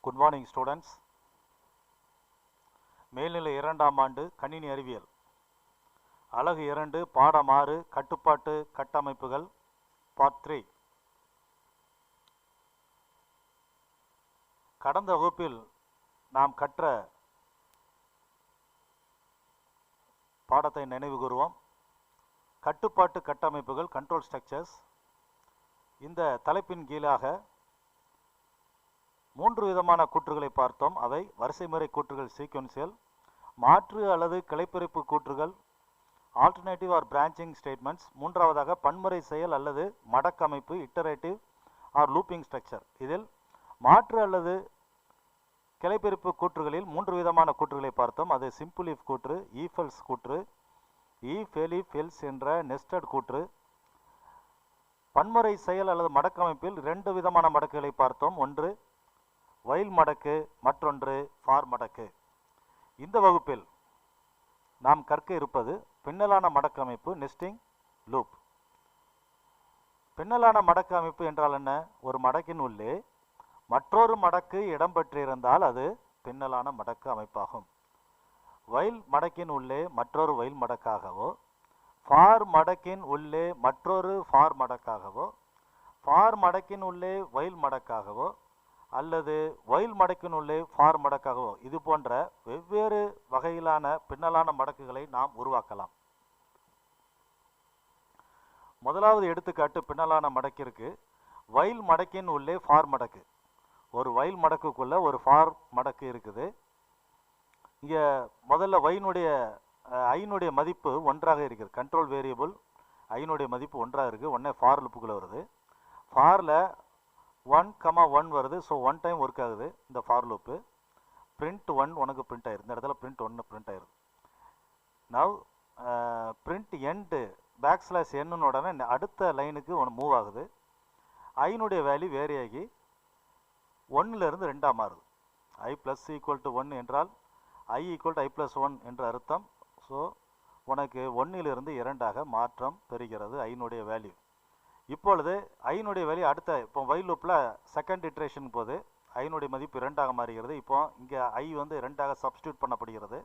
Good morning students. மேல்நிலை 2ஆம் ஆண்டு கணினி அறிவியல் அலகு 2 பாடம் 6 கட்டுப்பாட்டு கட்டமைப்புகள் பார்ட் 3. கடந்த வகுப்பில் நாம் கற்ற பாடத்தை நினைவு கூறுவோம். கட்டுப்பாட்டு கட்டமைப்புகள், கண்ட்ரோல் ஸ்ட்ரக்சர்ஸ். இந்த தலைப்பின் கீழாக 3 விதமான கூற்றுகளை பார்த்தோம். அவை வரிசைமுறை கூற்றுகள் சீக்வென்சியல், மாற்று அல்லது கிளைப்பிரிப்பு கூற்றுகள் ஆல்டர்னேட்டிவ் ஆர் பிரான்ச்சிங் ஸ்டேட்மெண்ட்ஸ், மூன்றாவதாக பன்முறை செயல் அல்லது மடக்கமைப்பு இட்டரேட்டிவ் ஆர் லூப்பிங் ஸ்ட்ரக்சர். இதில் மாற்று அல்லது கிளைப்பிரிப்பு கூற்றுகளில் 3 விதமான கூற்றுகளை பார்த்தோம். அது சிம்பிள் இஃப் கூற்று, ஈஃப் எல்ஸ் கூற்று, ஈஃப் எலிஃப் எல்ஸ் என்ற நெஸ்டட் கூற்று. பன்முறை செயல் அல்லது மடக்கமைப்பில் 2 விதமான மடக்குகளை பார்த்தோம். ஒன்று வைல் மடக்கு, மற்றொன்று ஃபார் மடக்கு. இந்த வகுப்பில் நாம் கற்க இருப்பது பின்னலான மடக்கு அமைப்பு, நெஸ்டிங் லூப். பின்னலான மடக்கு அமைப்பு என்றால் என்ன? ஒரு மடக்கின் உள்ளே மற்றொரு மடக்கு இடம்பெற்றிருந்தால் அது பின்னலான மடக்கு அமைப்பாகும். வைல் மடக்கின் உள்ளே மற்றொரு வைல் மடக்காகவோ, ஃபார் மடக்கின் உள்ளே மற்றொரு ஃபார் மடக்காகவோ, ஃபார் மடக்கின் உள்ளே வைல் மடக்காகவோ அல்லது வைல் மடக்கின் உள்ளே ஃபார் மடக்காகவோ, இது போன்ற வெவ்வேறு வகையிலான பின்னலான மடக்குகளை நாம் உருவாக்கலாம். முதலாவது எடுத்துக்காட்டு பின்னலான மடக்கிற்கு வைல் மடக்கின் உள்ளே ஃபார் மடக்கு. ஒரு வைல் மடக்குக்குள்ள ஒரு ஃபார் மடக்கு இருக்குது. இங்கே முதல்ல ஐனுடைய மதிப்பு 1ஆக இருக்குது. கண்ட்ரோல் வேரியபிள் ஐனுடைய மதிப்பு 1ஆக இருக்குது. உடனே ஃபார் லுப்புக்குள்ளே வருது. ஃபாரில் 1,1 வருது. ஸோ 1 டைம் ஒர்க் ஆகுது இந்த ஃபார் லூப்பு. பிரிண்ட் 1 உனக்கு பிரிண்ட் ஆயிருக்கு. இந்த இடத்துல பிரிண்ட் 1 பிரிண்ட் ஆயிருக்கு. நவ் பிரிண்ட் எண்டு பேக்ஸ்லாஷ் என்னன்னு உடனே அடுத்த லைனுக்கு ஒன்று மூவ் ஆகுது. ஐனுடைய வேல்யூ வேரி ஆகி 1லிருந்து 2ஆக மாறுது. ஐ ப்ளஸ் ஈக்குவல் டு 1 என்றால் I equal to I plus 1 என்று அர்த்தம். ஸோ உனக்கு 1லிருந்து 2ஆக மாற்றம் பெறுகிறது ஐனுடைய வேல்யூ. இப்பொழுது ஐனுடைய வேல்யூ இப்போ வைல் லூப்பில் செகண்ட் இட்ரேஷன் போது ஐனுடைய மதிப்பு 2ஆக மாறுகிறது. இப்போ இங்கே ஐ வந்து 2ஆக சப்ஸ்டியூட் பண்ணப்படுகிறது.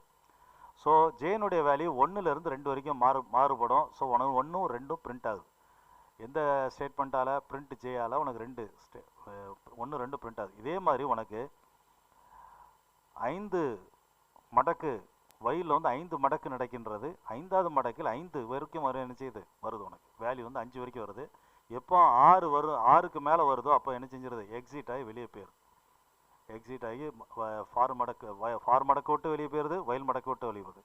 ஸோ ஜேனுடைய வேல்யூ 1லிருந்து 2 வரைக்கும் மாறுபடும். ஸோ உனக்கு 1ம் 2ம் பிரிண்ட் ஆகுது. எந்த ஸ்டேட்மெண்ட்டால்? பிரிண்ட் ஜேயால் உனக்கு 1 2 பிரிண்ட் ஆகுது. இதே மாதிரி உனக்கு 5 மடக்கு வயலில் வந்து 5 மடக்கு நடக்கின்றது. 5வது மடக்கில் 5 வரைக்கும் என்ன செய்யுது வருது. உனக்கு வேல்யூ வந்து 5 வரைக்கும் வருது. எப்போ 6 வரும், 6க்கு மேலே வருதோ அப்போ என்ன செஞ்சிருது? எக்ஸிட் ஆகி வெளியே போயிடுது. எக்ஸிட் ஆகி ஃபார் மடக்கு விட்டு வெளியே போயிடுது, வயல் மடக்கு விட்டு வெளியே போகுது.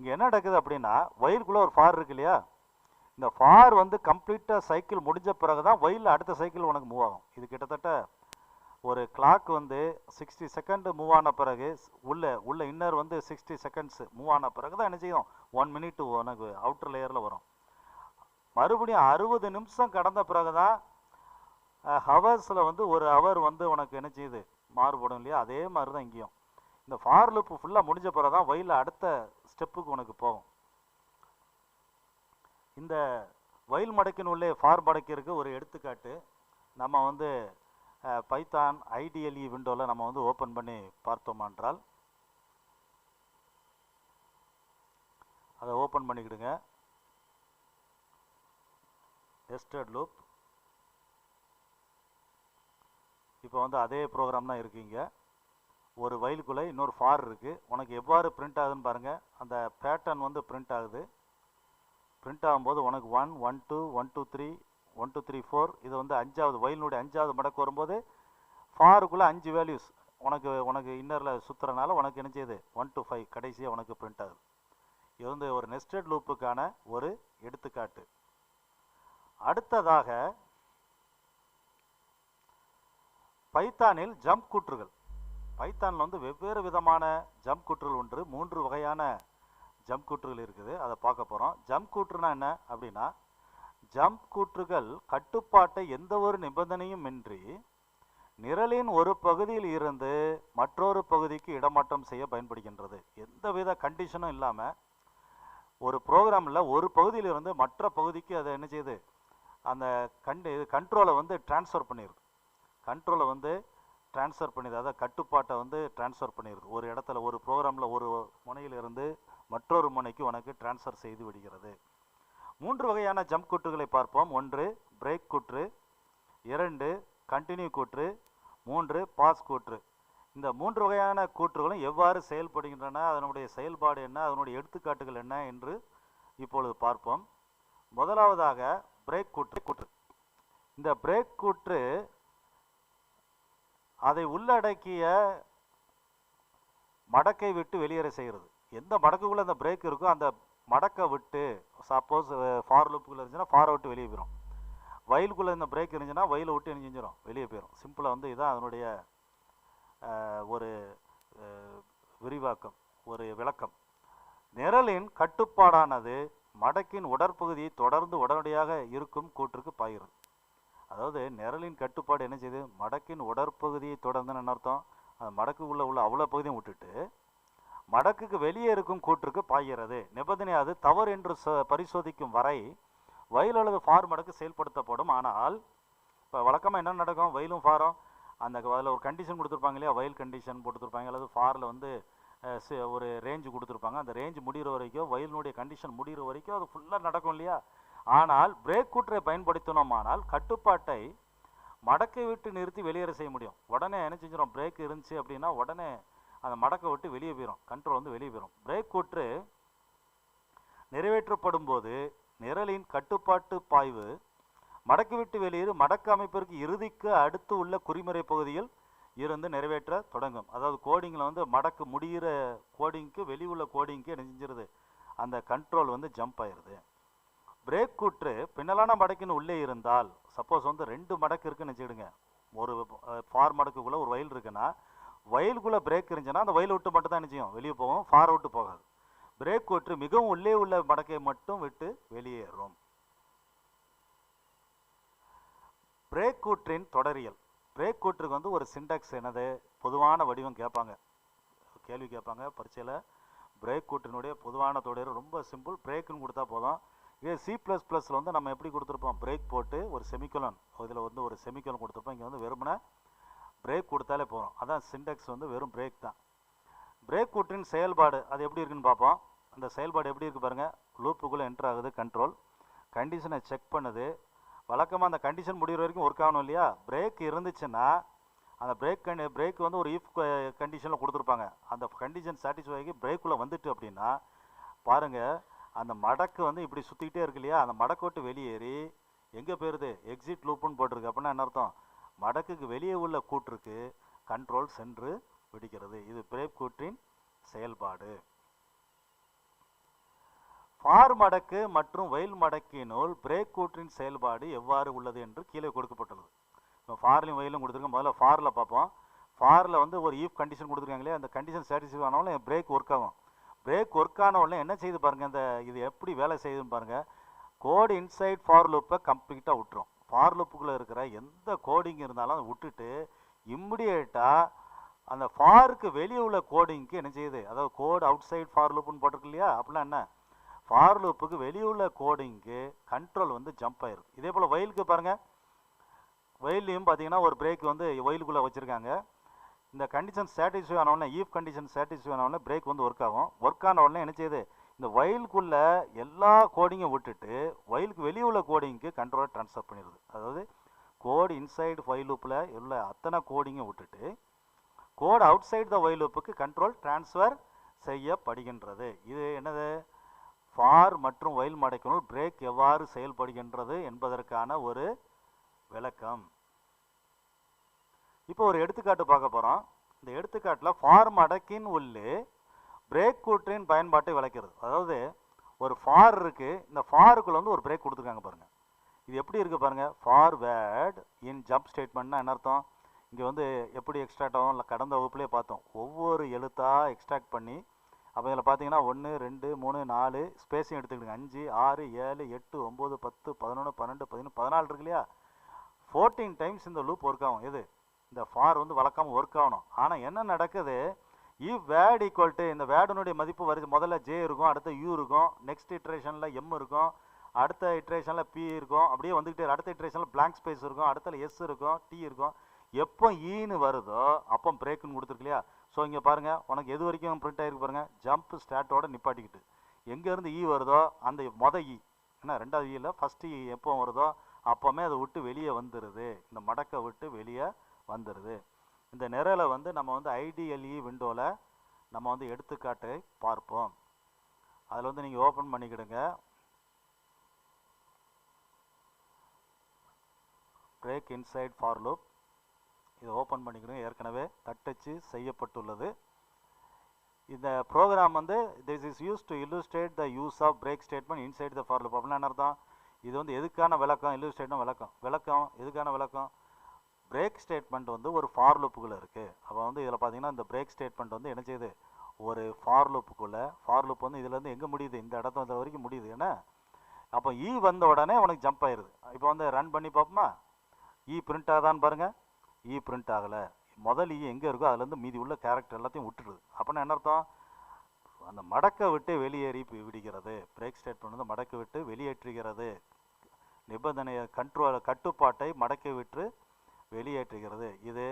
இங்கே என்ன நடக்குது அப்படின்னா, வயலுக்குள்ளே ஒரு ஃபார் இருக்கு இல்லையா? இந்த ஃபார் வந்து கம்ப்ளீட்டாக சைக்கிள் முடிஞ்ச பிறகு தான் வயலில் அடுத்த சைக்கிள் உனக்கு மூவ் ஆகும். இது கிட்டத்தட்ட ஒரு கிளாக் வந்து 60 செகண்ட் மூவ் ஆன பிறகு உள்ள இன்னர் வந்து 60 செகண்ட்ஸ் மூவ் ஆன பிறகு தான் என்ன செய்யும்? 1 மினிட் உனக்கு அவுட்டர் லேயரில் வரும். மறுபடியும் 60 நிமிஷம் கடந்த பிறகு தான் ஹவர்ஸில் வந்து ஒரு ஹவர் வந்து உனக்கு என்ன செய்யுது? மாறுபடும் இல்லையா? அதே மாதிரி தான் இங்கேயும். இந்த ஃபார் லூப் ஃபுல்லாக முடிஞ்ச பிறகு தான் வயலில் அடுத்த ஸ்டெப்புக்கு உனக்கு போகும். இந்த வயல் மடக்கின் உள்ளே ஃபார் மடக்கிற்கு ஒரு எடுத்துக்காட்டு நம்ம வந்து பைத்தான் ஐடிஎல்இ விண்டோவில் நம்ம வந்து ஓப்பன் பண்ணி பார்த்தோம் என்றால், அதை ஓப்பன் பண்ணிக்கிடுங்க. Nested loop. இப்போ வந்து அதே ப்ரோக்ராம் தான் இருக்கீங்க. ஒரு வயலுக்குள்ளே இன்னொரு ஃபார் இருக்குது. உனக்கு எவ்வாறு பிரிண்ட் ஆகுதுன்னு பாருங்கள். அந்த பேட்டர்ன் வந்து பிரிண்ட் ஆகுது. பிரிண்ட் ஆகும்போது உனக்கு 1 1 2 1 2 3 1 2 3 4 இது வந்து 5வது வயலினுடைய 5வது மடக்கு வரும்போது ஃபாருக்குள்ளே 5 வேல்யூஸ் உனக்கு இன்னரில் சுற்றுறனால உனக்கு என்ன செய்யுது? 1 to 5 கடைசியாக உனக்கு பிரிண்ட் ஆகுது. இது வந்து ஒரு நெஸ்டட் லூப்புக்கான ஒரு எடுத்துக்காட்டு. அடுத்ததாக பைத்தானில் ஜம்ப் கூற்றுகள். பைத்தானில் வந்து வெவ்வேறு விதமான ஜம்ப் கூற்றுகள் உண்டு. 3 வகையான ஜம்ப் கூற்றுகள் இருக்குது. அதை பார்க்க போகிறோம். ஜம்ப் கூற்றுனா என்ன அப்படின்னா, ஜம்ப் கூற்றுகள் கட்டுப்பாட்டை எந்த ஒரு நிபந்தனையும் இன்றி நிரலின் ஒரு பகுதியில் இருந்து மற்றொரு பகுதிக்கு இடமாற்றம் செய்ய பயன்படுகின்றது. எந்தவித கண்டிஷனும் இல்லாமல் ஒரு ப்ரோக்ராமில் ஒரு பகுதியில் இருந்து மற்ற பகுதிக்கு அதை என்ன செய்யுது? அந்த கண்ட்ரோலை வந்து டிரான்ஸ்ஃபர் பண்ணிடுது. கண்ட்ரோலை வந்து ட்ரான்ஸ்ஃபர் பண்ணிடுது, அதாவது கட்டுப்பாட்டை வந்து ட்ரான்ஸ்ஃபர் பண்ணிடுது. ஒரு இடத்துல ஒரு ப்ரோக்ராமில் ஒரு முனையிலிருந்து மற்றொரு முனைக்கு உனக்கு ட்ரான்ஸ்ஃபர் செய்து விடுகிறது. 3 வகையான ஜம்ப் கூற்றுகளை பார்ப்போம். 1 பிரேக் கூற்று, 2 கண்டினியூ கூற்று, 3 பாஸ் கூற்று. இந்த 3 வகையான கூற்றுகளும் எவ்வாறு செயல்படுகின்றன, அதனுடைய செயல்பாடு என்ன, அதனுடைய எடுத்துக்காட்டுகள் என்ன என்று இப்பொழுது பார்ப்போம். முதலாவதாக பிரேக் கூற்று. இந்த பிரேக் கூற்று அதை உள்ளடக்கிய மடக்கை விட்டு வெளியேற செய்கிறது. எந்த மடக்குக்குள்ள அந்த பிரேக் இருக்கோ அந்த மடக்கை விட்டு, சப்போஸ் ஃபார் லூப்புக்குள்ள இருந்துச்சுன்னா ஃபாரை விட்டு வெளியே போயிடும், வயலுக்குள்ள இந்த பிரேக் இருந்துச்சுன்னா வயலை விட்டு என்ன செஞ்சிடும், வெளியே போயிடும். சிம்பிளாக வந்து இதுதான் அதனுடைய ஒரு விரிவாக்கம், ஒரு விளக்கம். நிரலின் கட்டுப்பாடானது மடக்கின் உடற்பகுதியை தொடர்ந்து உடனடியாக இருக்கும் கூற்றுக்கு பாய்கிறது. அதாவது நிரலின் கட்டுப்பாடு என்ன செய்யுது, மடக்கின் உடற்பகுதியை தொடர்ந்துன்னு அர்த்தம். அந்த மடக்குக்குள்ள உள்ள அவ்வளோ பகுதியும் விட்டுட்டு மடக்குக்கு வெளியே இருக்கும் கூற்றுக்கு பாய்கிறது. நிபந்தனை அது தவறு என்று பரிசோதிக்கும் வரை வயல் அல்லது ஃபார் மடக்கு செயல்படுத்தப்படும். ஆனால் இப்போ வழக்கமாக என்ன நடக்கும், வயலும் ஃபாரும் அந்த அதில் ஒரு கண்டிஷன் கொடுத்துருப்பாங்க இல்லையா, வயல் கண்டிஷன் போட்டுருப்பாங்க, அல்லது ஃபாரில் வந்து ஒரு ரேஞ்சு கொடுத்துருப்பாங்க. அந்த ரேஞ்சு முடிகிற வரைக்கும், வயலினுடைய கண்டிஷன் முடிகிற வரைக்கும் அது ஃபுல்லாக நடக்கும் இல்லையா. ஆனால் பிரேக் கூற்றை பயன்படுத்தினோமானால் கட்டுப்பாட்டை மடக்கை விட்டு நிறுத்தி வெளியேற செய்ய முடியும். உடனே என்ன செஞ்சிடும், பிரேக் இருந்துச்சு அப்படின்னா உடனே அந்த மடக்கை விட்டு வெளியே போயிடும், கண்ட்ரோல் வந்து வெளியே போயிடும். பிரேக் கூற்று நிறைவேற்றப்படும் போது நிரலின் கட்டுப்பாட்டு பாய்வு மடக்கு விட்டு வெளியேறு மடக்கு அமைப்பிற்கு இறுதிக்கு அடுத்து உள்ள குறிமுறை பகுதியில் இருந்து நிறைவேற்ற தொடங்கும். அதாவது கோடிங்கில் வந்து மடக்கு முடிகிற கோடிங்க்கு வெளியுள்ள கோடிங்க்கு என்ன செஞ்சிருது, அந்த கண்ட்ரோல் வந்து ஜம்ப் ஆயிடுது. பிரேக் கூற்று பின்னலான மடக்கின் உள்ளே இருந்தால், சப்போஸ் வந்து 2 மடக்கு இருக்குன்னு வச்சுக்கிடுங்க, ஒரு ஃபார் மடக்குக்குள்ளே ஒரு வயல் இருக்குன்னா வயலுக்குள்ளே பிரேக் இருந்துச்சுன்னா அந்த வயல் விட்டு மட்டும் தான் என்ன செய்யும், வெளியே போகும், ஃபார் விட்டு போகாது. பிரேக் கூற்று மிகவும் உள்ளே உள்ள மடக்கை மட்டும் விட்டு வெளியேறும். பிரேக் கூற்றின் தொடரியல். பிரேக் கூற்றுக்கு வந்து ஒரு சின்டாக்ஸ் என்னது, பொதுவான வடிவம் கேட்பாங்க, கேள்வி கேட்பாங்க பரீட்சையில். பிரேக் கூற்றினுடைய பொதுவான தொடர் ரொம்ப சிம்பிள், பிரேக்குன்னு கொடுத்தா போதும். இதே C++ல வந்து நம்ம எப்படி கொடுத்துருப்போம், பிரேக் போட்டு ஒரு செமிக்கோலன், இதில் வந்து ஒரு செமிக்கோலன் கொடுத்துருப்போம். இங்கே வந்து வெறுமனே பிரேக் கொடுத்தாலே போதும். அதான் சின்டாக்ஸ் வந்து வெறும் பிரேக் தான். பிரேக் கூற்றின் செயல்பாடு அது எப்படி இருக்குன்னு பார்ப்போம். அந்த செயல்பாடு எப்படி இருக்குது பாருங்கள். லூப்புக்குள்ளே என்டர் ஆகுது, கண்ட்ரோல் கண்டிஷனை செக் பண்ணுது. வழக்கமாக அந்த கண்டிஷன் முடிகிற வரைக்கும் ஒர்க் ஆகணும் இல்லையா. பிரேக் இருந்துச்சுன்னா அந்த பிரேக் வந்து ஒரு இஃப் கண்டிஷனில் கொடுத்துருப்பாங்க. அந்த கண்டிஷன் சாட்டிஸ்ஃபை ஆகி பிரேக்குள்ளே வந்துட்டு அப்படின்னா பாருங்கள், அந்த மடக்கு வந்து இப்படி சுற்றிக்கிட்டே இருக்கு இல்லையா, அந்த மடக்கு விட்டு வெளியேறி எங்கே போயிடுது, எக்ஸிட் லூப்புன்னு போட்டிருக்கு. அப்படின்னா என்ன அர்த்தம், மடக்குக்கு வெளியே உள்ள கூற்றுக்கு கண்ட்ரோல் சென்று பிடிக்கிறது. இது பிரேக் கூற்றின் செயல்பாடு. ஃபார் மடக்கு மற்றும் வயல் மடக்கினுள் பிரேக் கூற்றின் செயல்பாடு எவ்வாறு உள்ளது என்று கீழே கொடுக்கப்பட்டுள்ளது. இப்போ ஃபார்லையும் வயலும் கொடுத்துருக்கோம். முதல்ல ஃபாரில் பார்ப்போம். ஃபாரில் வந்து ஒரு ஈஃப் கண்டிஷன் கொடுத்துருக்காங்களே, அந்த கண்டிஷன் சாட்டிஸ்ஃபை ஆனாலும் பிரேக் ஒர்க் ஆகும். பிரேக் ஒர்க் ஆன உடனே என்ன செய்யுது பாருங்கள், இந்த இது எப்படி வேலை செய்யுதுன்னு பாருங்கள். கோடு இன்சைட் ஃபார் லூப்பை கம்ப்ளீட்டாக விட்டுரும். ஃபார் லூப்புக்குள்ளே இருக்கிற எந்த கோடிங் இருந்தாலும் அதை விட்டுட்டு இம்மிடியேட்டாக அந்த ஃபாருக்கு வெளியே உள்ள கோடிங்க்கு என்ன செய்யுது, அதாவது கோடு அவுட் சைட் ஃபார் லூப்புன்னு போட்டிருக்கு இல்லையா, அப்படின்னா என்ன, ஃபார் லூப்புக்கு வெளியே உள்ள கோடிங்க்கு கண்ட்ரோல் வந்து ஜம்ப் ஆயிருக்கு. இதே போல் வயலுக்கு பாருங்கள், வயல்லையும் பார்த்தீங்கன்னா ஒரு பிரேக் வந்து வயலுக்குள்ளே வச்சுருக்காங்க. இந்த கண்டிஷன் சாட்டிஸ்ஃபை ஆனவுடனே, ஈஃப் கண்டிஷன் சாட்டிஸ்ஃபை ஆனவுடனே பிரேக் வந்து ஒர்க் ஆகும். ஒர்க் ஆன உடனே என்ன செய்யுது, இந்த வயலுக்குள்ளே எல்லா கோடிங்கும் விட்டுட்டு வயலுக்கு வெளியே உள்ள கோடிங்க்கு கண்ட்ரோலை ட்ரான்ஸ்ஃபர் பண்ணிடுது. அதாவது கோடு இன்சைடு வயல் லூப்பில் உள்ள அத்தனை கோடிங்கும் விட்டுட்டு கோடு அவுட் சைடு த வயல் லூப்புக்கு கண்ட்ரோல் ட்ரான்ஸ்ஃபர் செய்யப்படுகின்றது. இது என்னது, ஃபார் மற்றும் வயல் மடக்கினுள் பிரேக் எவ்வாறு செயல்படுகின்றது என்பதற்கான ஒரு விளக்கம். இப்போ ஒரு எடுத்துக்காட்டு பார்க்க போகிறோம். இந்த எடுத்துக்காட்டில் ஃபார் மடக்கின் உள்ளே பிரேக் கூற்றின் பயன்பாட்டை விளக்கிறது. அதாவது ஒரு ஃபார் இருக்குது, இந்த ஃபாருக்குள்ள வந்து ஒரு பிரேக் கொடுத்துருக்காங்க பாருங்கள். இது எப்படி இருக்குது பாருங்கள். ஃபார்வேர்ட் இன் ஜம்ப் ஸ்டேட்மெண்ட்னா என்ன அர்த்தம், இங்கே வந்து எப்படி எக்ஸ்ட்ராக்ட் ஆகும், இல்லை கடந்த வகுப்புலேயே பார்த்தோம். ஒவ்வொரு எழுத்தாக எக்ஸ்ட்ராக்ட் பண்ணி, அப்போ இதில் பார்த்தீங்கன்னா 1 2 3 4 ஸ்பேஸையும் எடுத்துக்கிடுங்க. 5 6 7 8 9 10 11 12 13 14 இருக்கு இல்லையா. 14 டைம்ஸ் இந்த லூப் ஒர்க் ஆகும். எது, இந்த ஃபார் வந்து வழக்காமல் ஒர்க் ஆகணும். ஆனால் என்ன நடக்குது, இஃப் வேர்ட் ஈக்குவல் டு, இந்த வேர்டுனுடைய மதிப்பு வருது, முதல்ல ஜே இருக்கும், அடுத்த யூ இருக்கும், நெக்ஸ்ட் இட்ரேஷனில் எம் இருக்கும், அடுத்த இட்ரேஷனில் பி இருக்கும், அப்படியே வந்துக்கிட்டே அடுத்த இட்ரேஷனில் பிளாங்க் ஸ்பேஸ் இருக்கும், அடுத்த எஸ் இருக்கும், டி இருக்கும். எப்போ ஈன்னு வருதோ அப்போ பிரேக்குன்னு கொடுத்துருக்கு இல்லையா. ஸோ இங்கே பாருங்கள், உனக்கு எது வரைக்கும் பிரிண்ட் ஆகிருக்கு பாருங்கள், ஜம்ப் ஸ்டார்ட்டோட நிப்பாட்டிக்கிட்டு எங்கேருந்து ஈ வருதோ அந்த ஈ ஏன்னா ரெண்டாவது ஈயில் ஃபஸ்ட்டு ஈ எப்போ வருதோ அப்போவுமே அதை விட்டு வெளியே வந்துடுது, இந்த மடக்கை விட்டு வெளியே வந்துடுது. இந்த நிரலை வந்து நம்ம வந்து ஐடிஎல்இ விண்டோவில் நம்ம வந்து எடுத்துக்காட்டை பார்ப்போம். அதில் வந்து நீங்கள் ஓப்பன் பண்ணிக்கிடுங்க. பிரேக் இன்சைட் ஃபார் லூப் இதை ஓப்பன் பண்ணிக்கிடுங்க. ஏற்கனவே தட்டச்சு செய்யப்பட்டுள்ளது. இந்த ப்ரோக்ராம் வந்து this is use to illustrate the use of break statement inside the for loop. அப்படின்னா என்ன அர்த்தம்? இது வந்து எதுக்கான விளக்கம்? இல்லுஸ்ட்ரேட்னா விளக்கம் எதுக்கான விளக்கம்? பிரேக் ஸ்டேட்மெண்ட் வந்து ஒரு ஃபார் லூப்புக்குள்ளே இருக்குது. அப்போ வந்து இதில் பார்த்தீங்கன்னா இந்த பிரேக் ஸ்டேட்மெண்ட் வந்து என்ன செய்யுது, ஒரு ஃபார் லூப்புக்குள்ளே, ஃபார் லூப் வந்து இதுலேருந்து எங்கே முடியுது, இந்த இடத்துல வரைக்கும் முடியுது. ஏன்னா அப்போ ஈ வந்த உடனே உனக்கு ஜம்ப் ஆயிடுது. இப்போ வந்து ரன் பண்ணி பார்ப்போமா? ஈ பிரிண்ட் ஆகுதான்னு பாருங்கள். ஈ பிரிண்ட் ஆகலை. முதல் ஈ எங்கே இருக்கோ அதுலேருந்து மீதி உள்ள கேரக்டர் எல்லாத்தையும் விட்டுடுது. அப்படின்னா என்ன அர்த்தம்? அந்த மடக்கை விட்டு வெளியேறி விடுகிறது. பிரேக் ஸ்டேட்மெண்ட் வந்து மடக்கை விட்டு வெளியேற்றுகிறது. நிபந்தனையை கட்டுப்பாட்டை மடக்கை விட்டு வெளியேற்றுகிறது. இது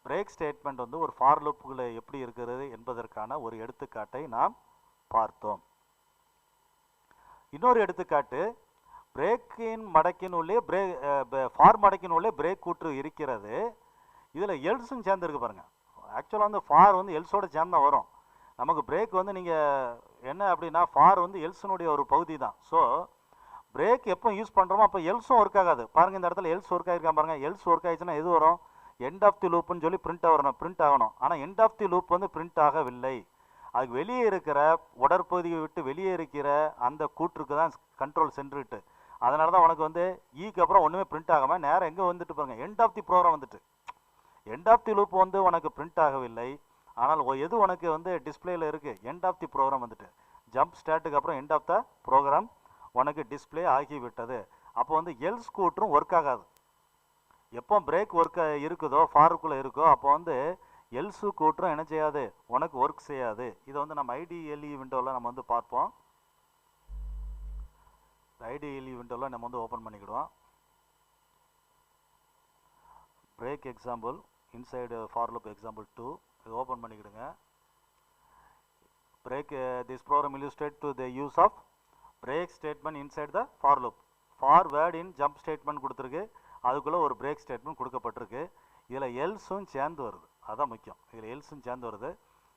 பிரேக் ஸ்டேட்மெண்ட் வந்து ஒரு ஃபார் லூப்புக்குள்ள எப்படி இருக்கிறது என்பதற்கான ஒரு எடுத்துக்காட்டை நாம் பார்த்தோம். இன்னொரு எடுத்துக்காட்டு, பிரேக்கின் மடக்கின் உள்ளே ஃபார் மடக்கின் உள்ளே பிரேக் கூற்று இருக்கிறது. இதில் எல்ஸும் சேர்ந்துருக்கு பாருங்க. ஆக்சுவலாக வந்து ஃபார் வந்து எல்ஸோட சேர்ந்தா வரும். நமக்கு பிரேக் வந்து நீங்கள் என்ன அப்படின்னா ஃபார் வந்து எல்ஸினுடைய ஒரு பகுதி தான். ஸோ பிரேக் எப்போ யூஸ் பண்ணுறோமோ அப்போ எல்ஸும் ஒர்க் ஆகாது. பாருங்கள், இந்த இடத்துல எல்ஸ் ஒர்க் ஆகிருக்கான் பாருங்கள். எல்ஸ் ஒர்க் ஆகிடுச்சுன்னா எது வரும்? எண்ட் ஆஃப் தி லூப்னு சொல்லி பிரிண்ட் ஆகணும். ஆனால் எண்ட் ஆஃப் தி லூப் வந்து பிரிண்ட் ஆகவில்லை. அதுக்கு வெளியே இருக்கிற உடற்பகுதியை விட்டு வெளியே இருக்கிற அந்த கூற்றுக்கு தான் கண்ட்ரோல் சென்றுட்டு. அதனால தான் உனக்கு வந்து ஈக்கு அப்புறம் ஒன்றுமே பிரிண்ட் ஆகாமல் நேரம் எங்கே வந்துட்டு பாருங்கள், எண்ட் ஆஃப் தி ப்ரோக்ராம் வந்துட்டு. எண்ட் ஆஃப் தி லூப் வந்து உனக்கு பிரிண்ட் ஆகவில்லை. ஆனால் எது உனக்கு வந்து டிஸ்பிளேயில் இருக்குது? எண்ட் ஆஃப் தி ப்ரோக்ராம் வந்துட்டு. ஜம்ப் ஸ்டார்ட்டுக்கு அப்புறம் எண்ட் ஆஃப் த ப்ரோக்ராம் உனக்கு டிஸ்பிளே ஆகிவிட்டது. அப்போ வந்து எல்ஸ் கூற்றும் ஒர்க் ஆகாது. எப்போ பிரேக் ஒர்க் இருக்குதோ, ஃபாருக்குள்ளே இருக்கோ, அப்போ வந்து எல்ஸு கூற்றும் என்ன செய்யாது, உனக்கு ஒர்க் செய்யாது. இதை வந்து நம்ம ஐடிஎல்இ விண்டோவில் நம்ம வந்து பார்ப்போம். ஐடிஎல்இ விண்டோவில் நம்ம வந்து ஓப்பன் பண்ணிக்கிடுவோம். Break example inside for loop example 2 இது ஓப்பன் பண்ணிக்கிடுங்க. Break this program illustrate to the use of break statement inside the for loop. Forward in jump statement கொடுத்துருக்கு. அதுக்குள்ளே ஒரு பிரேக் ஸ்டேட்மெண்ட் கொடுக்கப்பட்டிருக்கு. இதில் எல்ஸும் சேர்ந்து வருது. அதுதான் முக்கியம். இதில் எல்ஸும் சேர்ந்து வருது.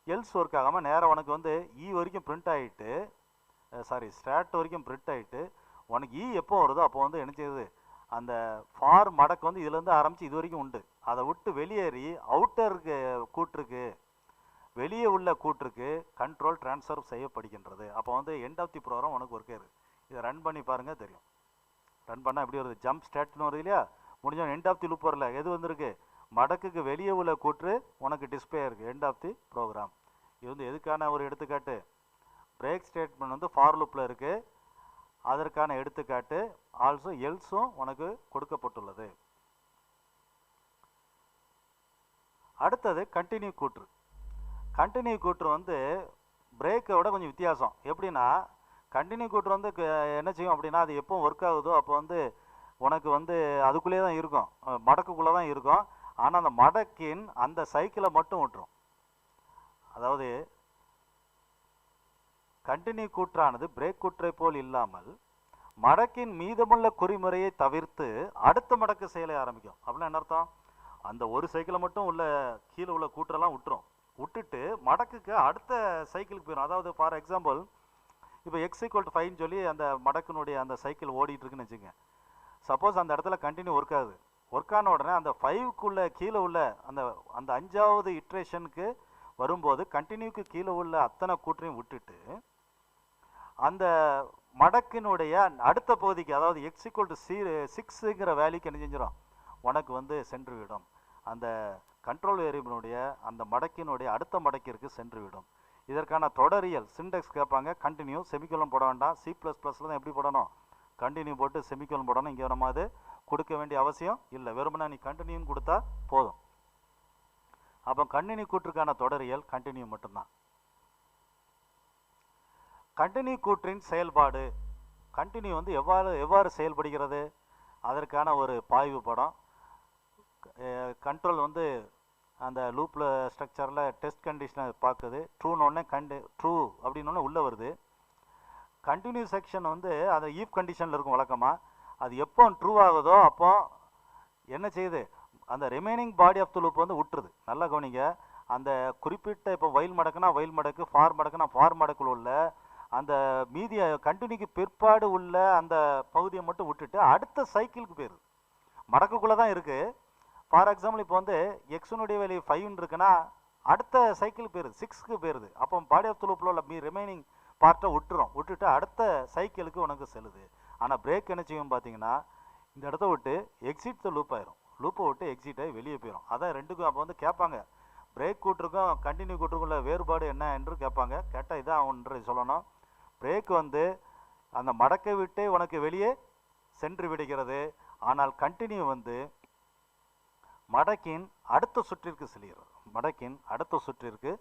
எல்ஸ் ஒர்க் ஆகாமல் நேரம் உனக்கு வந்து இ வரைக்கும் பிரிண்ட் ஆகிட்டு, ஸ்டார்ட் வரைக்கும் பிரிண்ட் ஆகிட்டு உனக்கு இ எப்போ வருதோ அப்போ வந்து என்ன செய்யுது, அந்த ஃபார் மடக்கு வந்து இதுலேருந்து ஆரம்பித்து இது வரைக்கும் உண்டு. அதை விட்டு வெளியேறி அவுட்டருக்கு கூற்றுக்கு, வெளியே உள்ள கூற்றுக்கு கண்ட்ரோல் ட்ரான்ஸ்ஃபர் செய்யப்படுகின்றது. அப்போ வந்து எண்ட் ஆஃப் தி ப்ரோக்ராம் உனக்கு ஒர்க் ஆகுது. இதை ரன் பண்ணி பாருங்கள், தெரியும். ரன் பண்ணால் எப்படி வருது? ஜம்ப் ஸ்டார்ட்னு வருது இல்லையா? முடிஞ்சவன் எண்ட் ஆஃப் தி லூப் வரல. எது வந்திருக்கு? மடக்குக்கு வெளியே உள்ள கூற்று உனக்கு டிஸ்பிளே இருக்குது. End of the program. இது வந்து எதுக்கான ஒரு எடுத்துக்காட்டு? பிரேக் ஸ்டேட்மெண்ட் வந்து ஃபார் லூப்பில் இருக்குது. அதற்கான எடுத்துக்காட்டு. ஆல்சோ எல்ஸும் உனக்கு கொடுக்கப்பட்டுள்ளது. அடுத்தது கண்டினியூ கூற்று. கண்டினியூ கூற்று வந்து பிரேக்கை விட கொஞ்சம் வித்தியாசம். எப்படின்னா கண்டினியூ கூற்று வந்து என்ன செய்யும் அப்படின்னா, அது எப்போ ஒர்க் ஆகுதோ அப்போ வந்து உனக்கு வந்து அதுக்குள்ளே தான் இருக்கும், மடக்குக்குள்ளே தான் இருக்கும். ஆனால் அந்த மடக்கின் அந்த சைக்கிளை மட்டும் விட்டுரும். அதாவது கண்டினியூ கூற்றானது பிரேக் கூற்றை போல் இல்லாமல் மடக்கின் மீதமுள்ள குறிமுறையை தவிர்த்து அடுத்த மடக்கு செயலை ஆரம்பிக்கும். அப்படின்னா என்ன அர்த்தம்? அந்த ஒரு சைக்கிளை மட்டும் உள்ள கீழே உள்ள கூற்றெல்லாம் விட்டுட்டு மடக்குக்கு அடுத்த சைக்கிளுக்கு போயிடும். அதாவது ஃபார் எக்ஸாம்பிள் இப்போ எக்ஸ் ஈக்குவல் டு 5 சொல்லி அந்த மடக்கினுடைய அந்த சைக்கிள் ஓடிட்டு இருக்குன்னு வச்சுங்க. சப்போஸ் அந்த இடத்துல கண்டினியூ ஒர்க் ஆகுது. ஒர்க் ஆன உடனே அந்த 5க்குள்ள கீழே உள்ள அந்த 5வது இட்ரேஷனுக்கு வரும்போது கண்டினியூக்கு கீழே உள்ள அத்தனை கூற்றையும் விட்டுட்டு அந்த மடக்கினுடைய அடுத்த பகுதிக்கு, அதாவது எக்ஸ் ஈக்குவல் டு 6ங்கிற வேல்யூக்கு என்ன செஞ்சிடும், உனக்கு வந்து சென்று விடும். அந்த கண்ட்ரோல் வேரியபிளுடைய அந்த மடக்கினுடைய அடுத்த மடக்கிற்கு சென்று விடும். இதற்கான தொடரியல் சின்டெக்ஸ் கேட்பாங்க. கண்டினியூ செமிகோலன் போட வேண்டாம். C++ல தான் எப்படி போடணும், கண்டினியூ போட்டு செமிகோலன் போடணும். இங்கே நம்ம அது கொடுக்க வேண்டிய அவசியம் இல்லை. வெறுமனா நீ கண்டினியூன்னு கொடுத்தா போதும். அப்போ கண்டினியூ கூற்றுக்கான தொடரியல் கண்டினியூ மட்டும்தான். கண்டினியூ கூற்றின் செயல்பாடு. கண்டினியூ வந்து எவ்வாறு செயல்படுகிறது அதற்கான ஒரு பாய்வு படம். கண்ட்ரோல் வந்து அந்த லூப்பில் ஸ்ட்ரக்சரில் டெஸ்ட் கண்டிஷனை பார்க்குது. ட்ரூன்னு ஒன்று ட்ரூ அப்படின்னு உள்ளே வருது. கண்டினியூ செக்ஷன் வந்து அது ஈஃப் கண்டிஷனில் இருக்கும் வழக்கமாக. அது எப்போ ட்ரூ ஆகுதோ அப்போ என்ன செய்யுது, அந்த remaining body of the loop வந்து விட்டுருது. நல்லா கவனிங்க, அந்த குறிப்பிட்ட இப்போ வயல் மடக்குனா வயல் மடக்கு, ஃபார் மடக்குனா ஃபார் மடக்குள்ள உள்ள அந்த மீதிய கண்டினியூக்கு பிற்பாடு உள்ள அந்த பகுதியை மட்டும் விட்டுட்டு அடுத்த சைக்கிளுக்கு போயிருது. மடக்குக்குள்ளே தான் இருக்குது. ஃபார் எக்ஸாம்பிள் இப்போ வந்து எக்ஸனுடைய வேல்யூ 5 இருக்குன்னா அடுத்த சைக்கிளுக்கு போயிருது, 6க்கு போயிருது. அப்போ பாடி ஆஃப் த லூப்பில் உள்ள ரிமைனிங் பார்ட்டை விட்டுட்டு அடுத்த சைக்கிளுக்கு உனக்கு செல்லுது. ஆனால் பிரேக் என்ன செய்யும் பார்த்தீங்கன்னா, இந்த இடத்த விட்டு எக்ஸிட் த லூப் ஆயிரும், லூப்பை விட்டு எக்ஸிட் ஆகி வெளியே போயிடும். அதான் ரெண்டுக்கும் அப்போ வந்து கேட்பாங்க, பிரேக் கூட்டுருக்கும் கண்டினியூ கூட்டுருக்குள்ள வேறுபாடு என்ன என்று கேட்பாங்க. கேட்டால் இதான் ஒன்று சொல்லணும், பிரேக் வந்து அந்த மடக்கை விட்டே உனக்கு வெளியே சென்று விடுகிறது. ஆனால் கண்டினியூ வந்து மடக்கின் அடுத்த சுற்றிற்கு செல்கிறது, மடக்கின் அடுத்த சுற்றிற்கு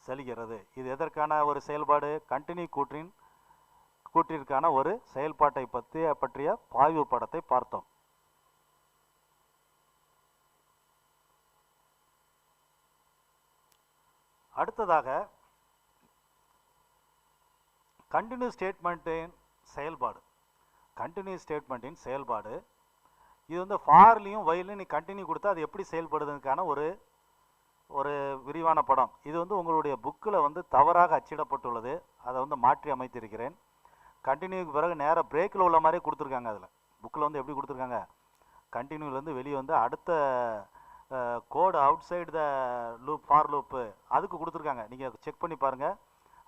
செல்கிறது. இது எதற்கான ஒரு செயல்பாடு, கண்டினியூ கூற்றிற்கான ஒரு செயல்பாட்டை பற்றிய பாய்வு படத்தை பார்த்தோம். அடுத்ததாக கண்டினியூ ஸ்டேட்மெண்ட்டின் செயல்பாடு. கண்டினியூ ஸ்டேட்மெண்ட்டின் செயல்பாடு இது வந்து ஃபார்லையும் வயலையும் நீ கண்டினியூ கொடுத்தா அது எப்படி செயல்படுதுக்கான ஒரு விரிவான படம். இது வந்து உங்களுடைய புக்கில் வந்து தவறாக அச்சிடப்பட்டுள்ளது, அதை வந்து மாற்றி அமைத்திருக்கிறேன். கண்டினியூக்கு பிறகு நேராக பிரேக்கில் உள்ள மாதிரியே கொடுத்துருக்காங்க. அதில் புக்கில் வந்து எப்படி கொடுத்துருக்காங்க, கண்டினியூலேருந்து வெளியே வந்து அடுத்த code outside the loop for loop அதுக்கு கொடுத்துருக்காங்க. நீங்கள் செக் பண்ணி பாருங்கள்,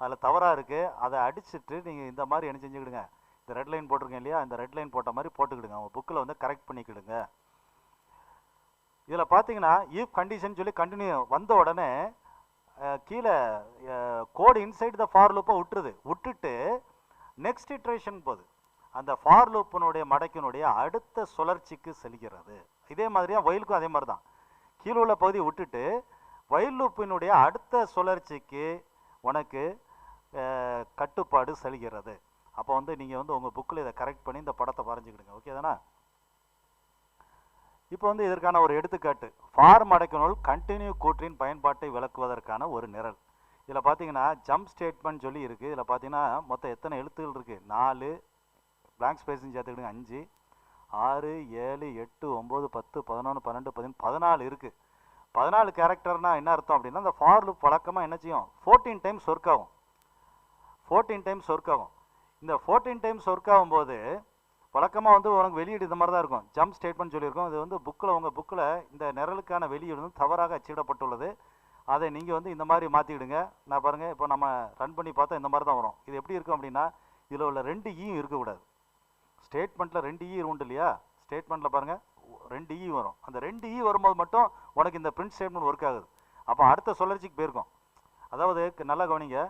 அதில் தவறாக இருக்குது. அதை அடிச்சுட்டு நீங்கள் இந்த மாதிரி என்ன செஞ்சுக்கிடுங்க, இந்த ரெட் லைன் போட்டிருக்கேன் இல்லையா, இந்த ரெட் லைன் போட்ட மாதிரி போட்டுக்கிடுங்க, உங்கள் புக்கில் வந்து கரெக்ட் பண்ணிக்கிடுங்க. இதில் பார்த்தீங்கன்னா ஈஃப் கண்டிஷன் சொல்லி கண்டினியூ வந்த உடனே கீழே கோடு இன்சைட் த ஃபார் லூப்பை விட்டுட்டு நெக்ஸ்ட் இட்ரேஷன் போகுது, அந்த ஃபார் லூப்பினுடைய மடக்கினுடைய அடுத்த சுழற்சிக்கு செல்கிறது. இதே மாதிரியா வயலுக்கும் அதே மாதிரி தான், கீழே உள்ள பகுதியை விட்டுட்டு வயல் லூப்பினுடைய அடுத்த சுழற்சிக்கு உனக்கு கட்டுப்பாடு செல்கிறது. அப்போ வந்து நீங்கள் வந்து உங்கள் புக்கில் இதை கரெக்ட் பண்ணி இந்த படத்தை வரைஞ்சிக்கிடுங்க. ஓகே தானே? இப்போ வந்து இதற்கான ஒரு எடுத்துக்காட்டு, ஃபார் மடக்கினுள் கண்டினியூ கூற்றின் பயன்பாட்டை விளக்குவதற்கான ஒரு நிரல். இதில் பார்த்தீங்கன்னா ஜம்ப் ஸ்டேட்மெண்ட் சொல்லி இருக்குது. இதில் பார்த்தீங்கன்னா மொத்தம் எத்தனை எழுத்துக்கள் இருக்குது, 4 பிளாங்க் ஸ்பேஸிங் சேர்த்துக்கிடுங்க, 5 6 7 8 9 10 11 12 15 14 இருக்குது. 14 கேரக்டர்னா என்ன அர்த்தம் அப்படின்னா, இந்த ஃபார் லூப் வழக்கமாக என்ன செய்யும், 14 டைம்ஸ் ஒர்க் ஆகும். 14 டைம்ஸ் ஒர்க் ஆகும். இந்த 14 டைம்ஸ் ஒர்க் ஆகும்போது வழக்கமாக வந்து உனக்கு வெளியீடு இந்த மாதிரி தான் இருக்கும். ஜம்ப் ஸ்டேட்மெண்ட் சொல்லியிருக்கோம். இது வந்து புக்கில் உங்கள் புக்கில் இந்த நிரலுக்கான வெளியீடு வந்து தவறாக அச்சிடப்பட்டுள்ளது. அதை நீங்கள் வந்து இந்த மாதிரி மாற்றிக்கிடுங்க. நான் பாருங்கள், இப்போ நம்ம ரன் பண்ணி பார்த்தா இந்த மாதிரி தான் வரும். இது எப்படி இருக்கும் அப்படின்னா, இதில் உள்ள 2 ஈயும் இருக்கக்கூடாது. ஸ்டேட்மெண்ட்டில் 2 ஈ உண்டு இல்லையா, ஸ்டேட்மெண்ட்டில் பாருங்கள் 2 ஈ வரும். அந்த 2 ஈ வரும்போது மட்டும் உனக்கு இந்த பிரிண்ட் ஸ்டேட்மெண்ட் ஒர்க் ஆகுது. அப்போ அடுத்த சுழற்சிக்கு போயிருக்கும். அதாவது நல்லா கவனிங்க,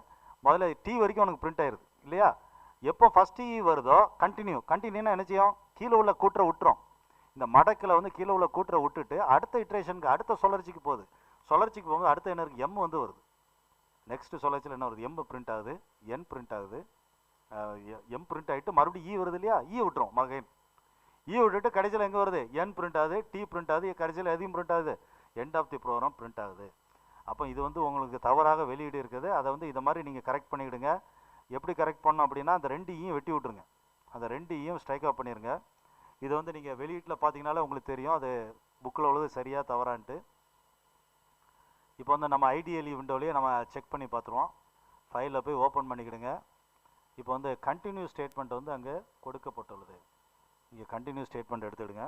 முதல்ல டி வரைக்கும் உனக்கு பிரிண்ட் ஆயிடுது இல்லையா. எப்போ ஃபஸ்ட் ஈ வருதோ கண்டினியூனா என்ன செய்யும், கீழே உள்ள கூட்டுற விட்டுரும். இந்த மடக்கில் வந்து கீழே உள்ள கூட்டுற விட்டுட்டு அடுத்த இட்ரேஷனுக்கு அடுத்த சுழற்சிக்கு போகுது. சுழற்சிக்கு போகும்போது அடுத்த என்ன இருக்குது, எம் வந்து வருது. நெக்ஸ்ட் சுழற்சியில் என்ன வருது, எம் பிரிண்ட் ஆகுது, என் பிரிண்ட் ஆகுது, எம் பிரிண்ட் ஆகிட்டு மறுபடியும் ஈ வருது இல்லையா, ஈ விட்டுரும் மகன். ஈ விட்டுட்டு கடைசியில் எங்கே வருது, என் பிரிண்ட் ஆகுது, டி பிரிண்ட் ஆகுது, கடைசியில் எதையும் பிரிண்ட் ஆகுது, end of the program print ஆகுது. அப்போ இது வந்து உங்களுக்கு தவறாக வெளியீடு இருக்குது. அதை வந்து இதை மாதிரி நீங்கள் கரெக்ட் பண்ணிவிடுங்க. எப்படி கரெக்ட் பண்ணோம் அப்படின்னா, அந்த 2 ஈயும் வெட்டி விட்ருங்க, அந்த 2 ஈயும் ஸ்ட்ரைக் ஆஃப் பண்ணிடுங்க. இது வந்து நீங்கள் வெளியீட்டில் பார்த்தீங்கனாலே உங்களுக்கு தெரியும் அது புக்கில் உள்ளது சரியாக தவறான்ட்டு. இப்போ வந்து நம்ம ஐடிஎல்இ விண்டோலேயே நம்ம செக் பண்ணி பார்த்துருவோம். ஃபைலில் போய் ஓப்பன் பண்ணிக்கிடுங்க. இப்போ வந்து கண்டினியூ ஸ்டேட்மெண்ட் வந்து அங்கே கொடுக்கப்பட்டுள்ளது. இங்கே கண்டினியூ ஸ்டேட்மெண்ட் எடுத்துடுங்க.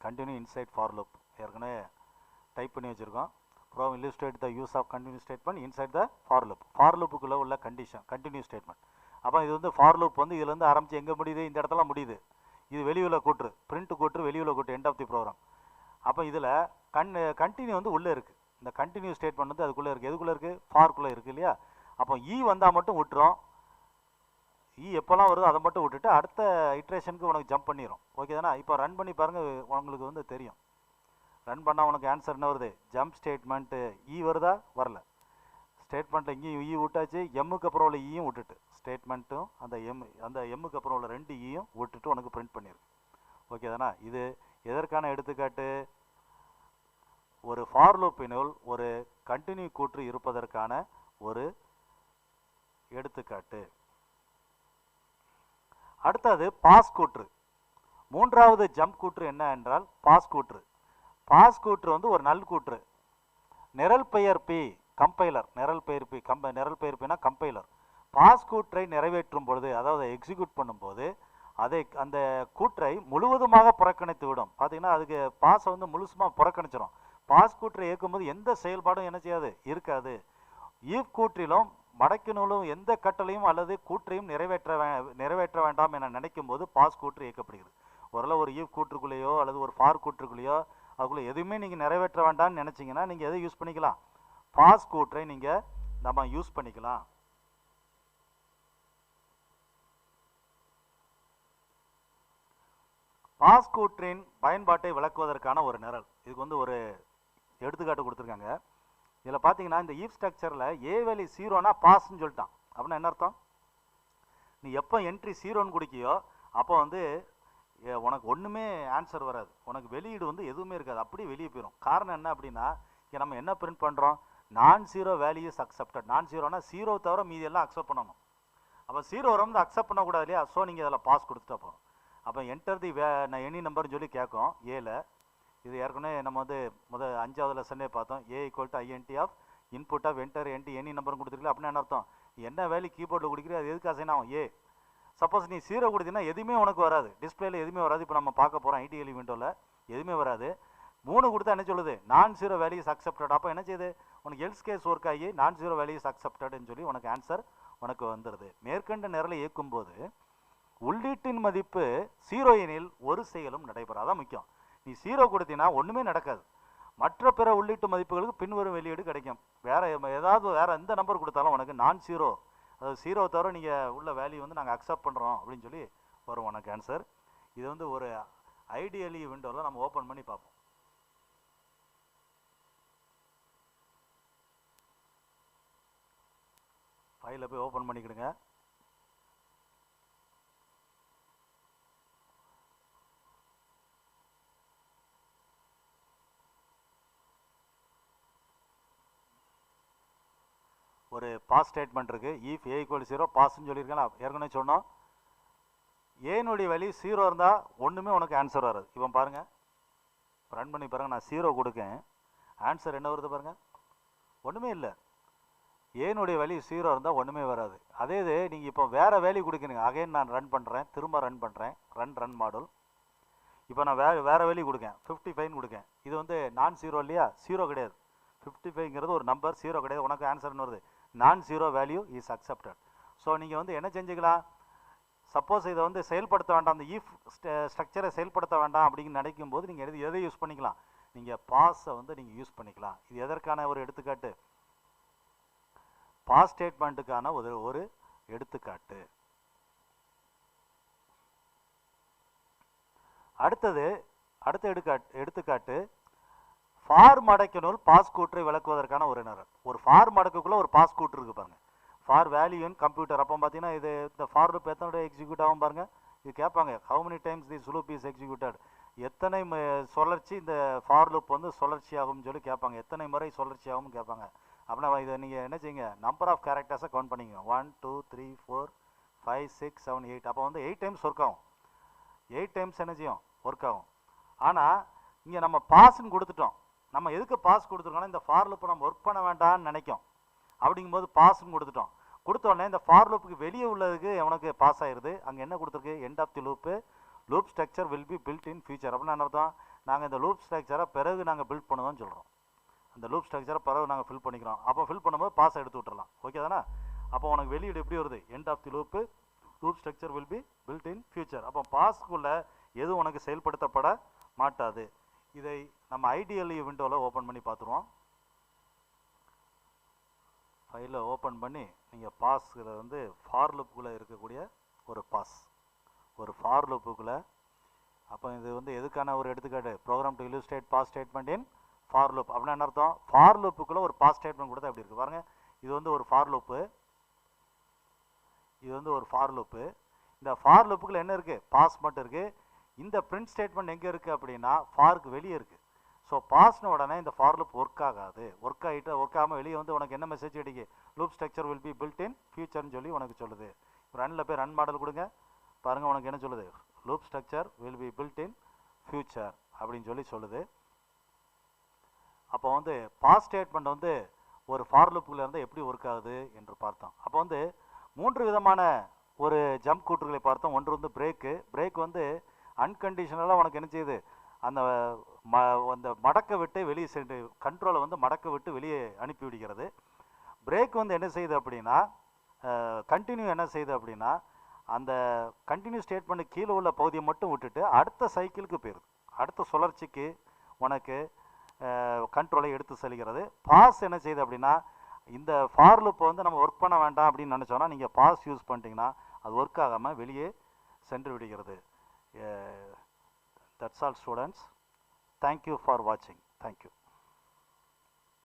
கண்டினியூ இன்சைட் ஃபார் லூப் ஏற்கனவே டைப் பண்ணி வச்சுருக்கோம். Program illustrate the use of continue statement inside the for loop. For லூப்புக்குள்ளே உள்ள கண்டிஷன் கண்டினியூ ஸ்டேட்மெண்ட். அப்போ இது வந்து ஃபார் லூப் வந்து இதுலேருந்து ஆரம்பித்து எங்கே முடியுது, இந்த இடத்துல முடியுது. இது வெளியுள்ள கூற்று, பிரிண்ட் கூற்று, வெளியுள்ள கூற்று, எண்ட் ஆஃப் தி ப்ரோக்ராம். அப்போ இதில் கண்டினியூ வந்து உள்ளே இருக்குது. இந்த கண்டினியூ ஸ்டேட்மெண்ட் வந்து அதுக்குள்ளே இருக்குது. எதுக்குள்ளே இருக்குது, ஃபார்க்குள்ளே இருக்குது இல்லையா. அப்போ ஈ வந்தால் மட்டும் விட்டுரும். ஈ எப்போல்லாம் வருதோ அதை மட்டும் விட்டுட்டு அடுத்த இட்ரேஷனுக்கு உனக்கு ஜம்ப் பண்ணிடும். ஓகே தானே? இப்போ ரன் பண்ணி பாருங்கள், உங்களுக்கு வந்து தெரியும். ரன் பண்ணால் உனக்கு ஆன்சர் என்ன வருது, ஜம்ப் ஸ்டேட்மெண்ட்டு ஈ வருதா, வரல. ஸ்டேட்மெண்ட்டில் இங்கேயும் ஈ விட்டாச்சு, எம்முக்கு அப்புறம் உள்ள ஈயும் விட்டுட்டு ஸ்டேட்மெண்ட்டும் அந்த எம்முக்கு அப்புறம் உள்ள 2 ஈயும் விட்டுட்டு உனக்கு பிரிண்ட் பண்ணியிருக்கு. ஓகே தானே? இது எதற்கான எடுத்துக்காட்டு? ஒரு ஃபார் லூப்பினுள் ஒரு கண்டினியூ கூற்று இருப்பதற்கான ஒரு எடுத்துக்காட்டு. அடுத்தது பாஸ் கூற்று. மூன்றாவது ஜம்ப் கூற்று என்ன என்றால் பாஸ் கூற்று. பாஸ் கூற்று வந்து ஒரு நல் கூற்று. நிரல் பெயர் பி கம்பைலர், நிரல் பெயர் பி நிரல் பெயர் பினா கம்பைலர் பாஸ் கூற்றை நிறைவேற்றும் பொழுது, அதாவது எக்ஸிக்யூட் பண்ணும்போது அந்த கூற்றை முழுவதுமாக புறக்கணித்து விடும். பார்த்தீங்கன்னா அதுக்கு பாஸை வந்து முழுசுமாக புறக்கணிச்சிடும். பாஸ் கூற்றை இயக்கும்போது எந்த செயல்பாடும் என்ன செய்யாது, இருக்காது. ஈவ் கூற்றிலும் மடக்கினுள்ளும் எந்த கட்டளையும் அல்லது கூற்றையும் நிறைவேற்ற வேண்டாம் என நினைக்கும் போது பாஸ் கூற்று இயக்கப்படுகிறது. ஒரு ஈவ் கூற்றுக்குள்ளேயோ அல்லது ஒரு ஃபார் கூற்றுக்குள்ளேயோ அதுக்குள்ளே எதுவுமே நீங்கள் நிறைவேற்ற வேண்டாம்னு நினச்சிங்கன்னா நீங்கள் எதை யூஸ் பண்ணிக்கலாம்? பாஸ் கூற்றை நீங்கள் நம்ம யூஸ் பண்ணிக்கலாம். பாஸ் கூற்றின் பயன்பாட்டை விளக்குவதற்கான ஒரு நிரல். இதுக்கு வந்து ஒரு எடுத்துக்காட்டு கொடுத்துருக்காங்க. இதில் பார்த்தீங்கன்னா இந்த ஈஃப் ஸ்ட்ரக்சரில் ஏ வேல்யூ 0னா பாஸ்ன்னு சொல்லிட்டான். அப்படின்னா என்ன அர்த்தம்? நீ எப்போ என்ட்ரி 0ன்னு குடிக்கியோ அப்போ வந்து உனக்கு ஒன்றுமே ஆன்சர் வராது, உனக்கு வெளியீடு வந்து எதுவுமே இருக்காது, அப்படியே வெளியே போயிடும். காரணம் என்ன அப்படின்னா, இங்கே நம்ம என்ன பிரிண்ட் பண்ணுறோம்? நான் 0 வேல்யூஸ் அக்செப்டட். நான் 0னா 0 தவிர மீதி எல்லாம் அக்செப்ட் பண்ணணும். அப்போ 0 வந்து அக்செப்ட் பண்ணக்கூடாது இல்லையா? ஸோ நீங்கள் அதில் பாஸ் கொடுத்துட்டா போகும். அப்போ என்டர் தி நான் எனி நம்பர்னு சொல்லி கேட்கும் ஏல. இது ஏற்கனவே நம்ம வந்து 5வது லெசன்லே பார்த்தோம். A equal to int of input of enter என்டி எனி நம்பர்னு கொடுத்துருக்கல. அப்படின்னா என்ன அர்த்தம்? என்ன வேல்யூ கீபோர்டில் கொடுக்குறது அது எதுக்கு அசைன் ஆகும்? ஏ. சப்போஸ் நீ 0 கொடுத்தீங்கன்னா எதுவுமே உனக்கு வராது, டிஸ்பிளேல எதுவுமே வராது. இப்போ நம்ம பார்க்க போகிறோம் ஐடிஎல் விண்டோவில் எதுவுமே வராது. 3 கொடுத்தா என்ன சொல்லுது? நான் 0 வேல்யூஸ் அக்செப்டட். அப்போ என்ன செய்யுது? உனக்கு எல்ஸ் கேஸ் ஒர்க் ஆகி நான் 0 வேல்யூஸ் அக்செப்டட்னு சொல்லி உனக்கு ஆன்சர் உனக்கு வந்துடுது. மேற்கண்ட நிரலை இயக்கும் போது உள்ளீட்டின் மதிப்பு 0 எனில் ஒரு செயலும் நடைபெறாது. அதான் முக்கியம். நீ 0 கொடுத்தீங்கன்னா ஒன்றுமே நடக்காது. மற்ற பிற உள்ளீட்டு மதிப்புகளுக்கு பின்வரும் வெளியீடு கிடைக்கும். வேற எந்த நம்பர் கொடுத்தாலும் உனக்கு நான் 0, அதாவது 0 தவிர நீங்கள் உள்ள வேல்யூ வந்து நாங்கள் அக்செப்ட் பண்ணுறோம் அப்படின்னு சொல்லி வரும் உனக்கு ஆன்சர். இது வந்து ஒரு ஐடியலி விண்டோவில் நம்ம ஓப்பன் பண்ணி பார்ப்போம். ஃபைலை போய் ஓப்பன் பண்ணிக்கிடுங்க. ஒரு பாஸ் ஸ்டேட்மெண்ட் இருக்குது. ஈஃப் ஏ ஈக்குவல் 0 பாஸ்ன்னு சொல்லியிருக்கேன். ஏற்கனவே சொன்னோம். ஏனுடைய வேல்யூ 0 இருந்தால் ஒன்றுமே உனக்கு ஆன்சர் வராது. இப்போ பாருங்கள், ரன் பண்ணி பாருங்கள். நான் 0 கொடுக்கேன், ஆன்சர் என்ன வருது பாருங்கள்? ஒன்றுமே இல்லை. ஏனுடைய வேல்யூ 0 இருந்தால் ஒன்றுமே வராது. அதே இது நீங்கள் இப்போ வேறு வேல்யூ கொடுக்குறீங்க. அகைன் நான் ரன் பண்ணுறேன், திரும்ப ரன் பண்ணுறேன், ரன் மாடல். இப்போ நான் வேறு வேல்யூ கொடுக்கேன், 55 கொடுக்கேன். இது வந்து நான் 0 இல்லையா? 0 கிடையாது. 55ங்கிறது ஒரு நம்பர், 0 கிடையாது. உனக்கு ஆன்சர்னு வருது நான் 0 வேல்யூ இஸ் அக்செப்டட். ஸோ நீங்கள் வந்து என்ன செஞ்சுக்கலாம்? சப்போஸ் இதை வந்து செயல்படுத்த வேண்டாம், அந்த ஈஃப் ஸ்ட்ரக்சரை செயல்படுத்த வேண்டாம் அப்படின்னு நினைக்கும் போது நீங்கள் எதை யூஸ் பண்ணிக்கலாம்? நீங்கள் பாஸை வந்து நீங்கள் யூஸ் பண்ணிக்கலாம். இது எதற்கான ஒரு எடுத்துக்காட்டு? பாஸ் ஸ்டேட்மெண்ட்டுக்கான ஒரு எடுத்துக்காட்டு. அடுத்த எடுத்துக்காட்டு ஃபார் மடக்கினுள் பாஸ் கூற்றை விளக்குவதற்கான ஒரு நிரல். ஒரு ஃபார் மடக்குக்குள்ளே ஒரு பாஸ் கூற்று இருக்குது பாருங்க. For value in computer. அப்போ பார்த்தீங்கன்னா இது இந்த ஃபார் லூப் எத்தனை எக்ஸிக்யூட் ஆகும் பாருங்க. இது கேட்பாங்க, how many times this loop is executed. எத்தனை சுழற்சி இந்த ஃபார் லூப் வந்து சுழற்சி ஆகும்னு சொல்லி கேட்பாங்க. எத்தனை முறை சுழற்சி ஆகும்னு கேட்பாங்க. அப்படின்னா இதை நீங்கள் என்ன செய்யுங்க, நம்பர் ஆஃப் கேரக்டர்ஸை கவுண்ட் பண்ணிக்கங்க. 1 2 3 4 5 6 7 8. அப்போ வந்து 8 டைம்ஸ் ஒர்க் ஆகும். 8 டைம்ஸ் என்ன செய்யும்? ஒர்க் ஆகும். ஆனால் இங்கே நம்ம பாஸ்ன்னு கொடுத்துட்டோம். நம்ம எதுக்கு பாஸ் கொடுத்துருக்கோம்னா இந்த ஃபார் லூப்பை நம்ம ஒர்க் பண்ண வேண்டாம்னு நினைக்கும். அப்படிங்கும்போது பாஸ்ன்னு கொடுத்துட்டோம். கொடுத்தோடனே இந்த ஃபார் லூப்புக்கு வெளியே உள்ளதுக்கு எவனுக்கு பாஸ் ஆயிடுது. அங்கே என்ன கொடுத்துருக்கு? End of the loop structure will be built in future. அப்படின்னு என்ன அர்த்தம்? நாங்கள் இந்த லூப் ஸ்ட்ரக்சரை பிறகு நாங்கள் பில்ட் பண்ணுவோம்னு சொல்கிறோம். அந்த லூப் ஸ்ட்ரக்சரை பிறகு நாங்கள் ஃபில் பண்ணிக்கிறோம். அப்போ ஃபில் பண்ணும்போது பாஸ் எடுத்து விட்டுறலாம். ஓகே தானே? அப்போ உனக்கு வெளியீடு எப்படி வருது? End of the loop structure will be built in future. அப்போ பாஸ்க்குள்ளே எதுவும் உனக்கு செயல்படுத்தப்பட மாட்டாது. இதை நம்ம ஐடிஎல் விண்டோவில் ஓப்பன் பண்ணி பார்த்துருவோம். ஃபைலை ஓப்பன் பண்ணி நீங்கள் பாஸில் வந்து ஃபார் லூப்புக்குள்ளே இருக்கக்கூடிய ஒரு ஃபார் லூப்புக்குள்ளே. அப்போ இது வந்து எதுக்கான ஒரு எடுத்துக்காட்டு? Program to illustrate pass statement in for loop. அப்படின்னா என்ன அர்த்தம்? ஃபார் லூப்புக்குள்ளே ஒரு பாஸ் ஸ்டேட்மெண்ட் கொடுத்தா எப்படி இருக்குது பாருங்கள். இது வந்து ஒரு ஃபார் லூப்பு. இந்த ஃபார் லூப்புக்குள்ளே என்ன இருக்குது? பாஸ் மட்டும் இருக்குது. இந்த பிரிண்ட் ஸ்டேட்மெண்ட் எங்கே இருக்குது அப்படின்னா ஃபாருக்கு வெளியே இருக்குது. ஸோ பாஸ்னு உடனே இந்த ஃபார் லூப் ஒர்க் ஆகாது. ஒர்க் ஆகாமல் வெளியே வந்து உனக்கு என்ன மெசேஜ் அடிக்கு, loop structure will be built in ஃபியூச்சர்னு சொல்லி உனக்கு சொல்லுது. ரன்னில் போய் ரன் மாடல் கொடுங்க, பாருங்கள் உனக்கு என்ன சொல்லுது, loop structure will be built in future அப்படின்னு சொல்லி சொல்லுது. அப்போ வந்து பாஸ் ஸ்டேட்மெண்ட் வந்து ஒரு ஃபார் லூப்புக்குள்ளே இருந்தால் எப்படி ஒர்க் ஆகுது என்று பார்த்தோம். அப்போ வந்து 3 விதமான ஒரு ஜம்ப் கூற்றுகளை பார்த்தோம். ஒன்று வந்து பிரேக் வந்து அன்கண்டிஷனலாக உனக்கு என்ன செய்யுது, அந்த அந்த மடக்க விட்டு வெளியே சென்று கண்ட்ரோலை வந்து மடக்க விட்டு வெளியே அனுப்பி விடுகிறது. பிரேக் வந்து என்ன செய்யுது அப்படின்னா, கண்டினியூ என்ன செய்யுது அப்படின்னா, அந்த கண்டினியூ ஸ்டேட்மெண்ட் கீழே உள்ள பகுதியை மட்டும் விட்டுட்டு அடுத்த சைக்கிளுக்கு போயிடுது, அடுத்த சுழற்சிக்கு உனக்கு கண்ட்ரோலை எடுத்து செல்கிறது. பாஸ் என்ன செய்யுது அப்படின்னா, இந்த ஃபார் லூப்பை வந்து நம்ம ஒர்க் பண்ண வேண்டாம் அப்படின்னு நினச்சோன்னா நீங்கள் பாஸ் யூஸ் பண்ணிட்டீங்கன்னா அது ஒர்க் ஆகாமல் வெளியே சென்று விடுகிறது. That's all students. Thank you for watching. Thank you.